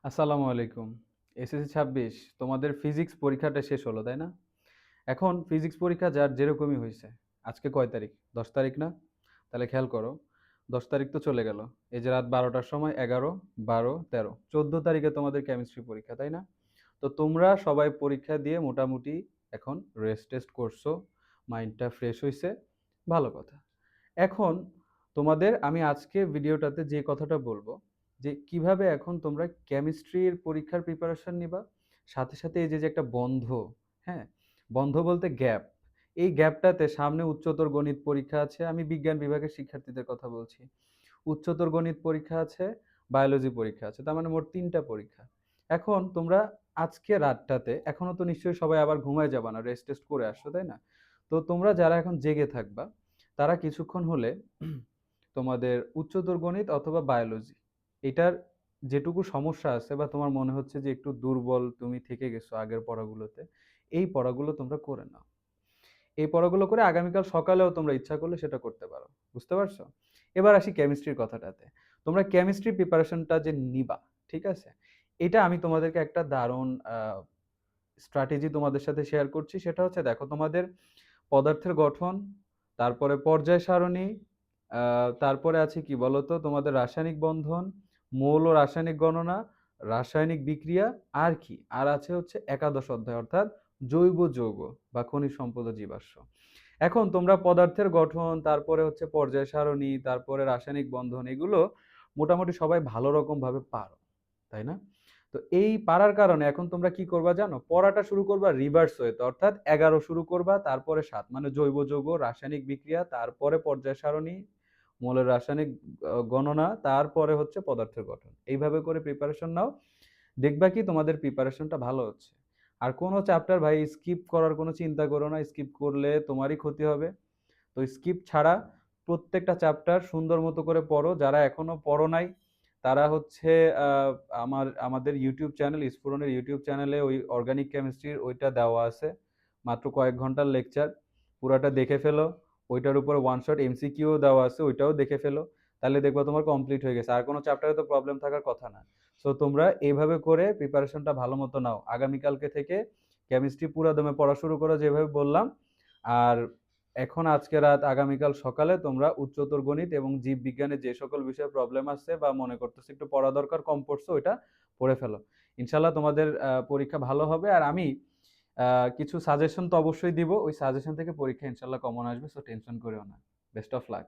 আসসালামু আলাইকুম। এসএসসি ২৬ তোমাদের ফিজিক্স পরীক্ষাটা শেষ হলো, তাই না? এখন ফিজিক্স পরীক্ষা যার যেরকমই হইছে। আজকে কয় তারিখ? ১০ তারিখ না? তাহলে খেয়াল করো। ১০ তারিখ তো চলে গেল। এই যে রাত ১২ টার সময় ১১, ১২, ১৩, ১৪ তারিখে তোমাদের কেমিস্ট্রি পরীক্ষা, তাই না? তো তোমরা সবাই পরীক্ষা দিয়ে মোটামুটি এখন রেস্ট-টেস্ট করছো, মাইন্ডটা ফ্রেশ হইছে, ভালো কথা। এখন তোমাদের আমি আজকে ভিডিওটাতে যে কথাটা বলবো যে কিভাবে এখন তোমরা কেমিস্ট্রির পরীক্ষার প্রিপারেশন নিবা, সাথে সাথে এই যে একটা বন্ধ, হ্যাঁ, বন্ধ বলতে গ্যাপ, এই গ্যাপটাতে সামনে উচ্চতর গণিত পরীক্ষা আছে। আমি বিজ্ঞান বিভাগের শিক্ষার্থীদের কথা বলছি। উচ্চতর গণিত পরীক্ষা আছে, বায়োলজি পরীক্ষা আছে, তার মানে মোট ৩টা পরীক্ষা। এখন তোমরা আজকে রাতটাতে এখনো তো নিশ্চয়ই সবাই আবার ঘুমায় যাবা না, রেস্ট টেস্ট করে আসছো, তাই না? তো তোমরা যারা এখন জেগে থাকবা তারা কিছুক্ষণ হলে তোমাদের উচ্চতর গণিত অথবা বায়োলজি, এটার যেটুকু সমস্যা আছে বা তোমার মনে হচ্ছে যে একটু দুর্বল তুমি থেকে গেছো আগের পড়াগুলোতে, এই পড়াগুলো তোমরা করে নাও। এই পড়াগুলো করে আগামীকাল সকালেও তোমরা ইচ্ছা করলে সেটা করতে পারো। বুঝতে পারছো? এবার আসি কেমিস্ট্রির কথাটাতে। তোমরা কেমিস্ট্রি প্রিপারেশনটা যে নিবা, ঠিক আছে? এটা আমি তোমাদেরকে একটা দারুণ স্ট্র্যাটেজি তোমাদের সাথে শেয়ার করছি। সেটা হচ্ছে, দেখো, তোমাদের পদার্থের গঠন, তারপরে পর্যায় সারণী, তারপরে আছে কি বলতো তোমাদের রাসায়নিক বন্ধন, মৌল ও রাসায়নিক গণনা, রাসায়নিক বিক্রিয়া, আর কি আর আছে হচ্ছে একাদশ অধ্যায়, অর্থাৎ জৈব যৌগ বা খনিজ সম্পদ ও জীবাশ্ম। এখন তোমরা পদার্থের গঠন, তারপরে হচ্ছে পর্যায় সারণী, তারপরে রাসায়নিক বন্ধন, এগুলো মোটামুটি সবাই ভালো রকম ভাবে পারো, তাই না? তো এই পারার কারণে এখন তোমরা কি করবা জানো? পড়াটা শুরু করবা রিভার্স ওয়েতে, অর্থাৎ ১১ শুরু করবা, তারপরে ৭, মানে জৈব যৌগ, রাসায়নিক বিক্রিয়া, তারপরে পর্যায় সারণী, মৌলের রাসায়নিক গণনা, তারপরে হচ্ছে পদার্থের গঠন। এইভাবে করে প্রিপারেশন নাও, দেখবা কি তোমাদের প্রিপারেশনটা ভালো হচ্ছে। আর কোনো চ্যাপ্টার ভাই স্কিপ করার কোনো চিন্তা করো না, স্কিপ করলে তোমারই ক্ষতি হবে। তো স্কিপ ছাড়া প্রত্যেকটা চ্যাপ্টার সুন্দর মতো করে পড়ো। যারা এখনো পড়ো নাই তারা হচ্ছে আহ, আমাদের ইউটিউব চ্যানেল, স্ফুরনের ইউটিউব চ্যানেলে ওই অর্গানিক কেমিস্ট্রির ওইটা দেওয়া আছে, মাত্র কয়েক ঘন্টার লেকচার, পুরাটা দেখে ফেলো। ওইটার উপরে ওয়ান শট এমসিকিউ দেওয়া আছে, ওইটাও দেখে ফেলো। তাহলে দেখবা তোমার কমপ্লিট হয়ে গেছে, আর কোনো চ্যাপ্টারে তো প্রবলেম থাকার কথা না। সো তোমরা এইভাবে করে প্রিপারেশনটা ভালো মতো নাও। আগামীকালকে থেকে কেমিস্ট্রি পুরো দমে পড়া শুরু করো যেভাবে বললাম। আর এখন আজকে রাত, আগামীকাল সকালে তোমরা উচ্চতর গণিত এবং জীববিজ্ঞানের যে সকল বিষয়ে প্রবলেম আছে বা মনে করতেছো একটু পড়া দরকার, কম পড়ছো, ওইটা পড়ে ফেলো। ইনশাল্লাহ তোমাদের পরীক্ষা ভালো হবে। আর আমি কিছু সাজেশন তো অবশ্যই দিব, ওই সাজেশন থেকে পরীক্ষা ইনশাল্লাহ কমন আসবে, সো টেনশন করিও না। Best of luck.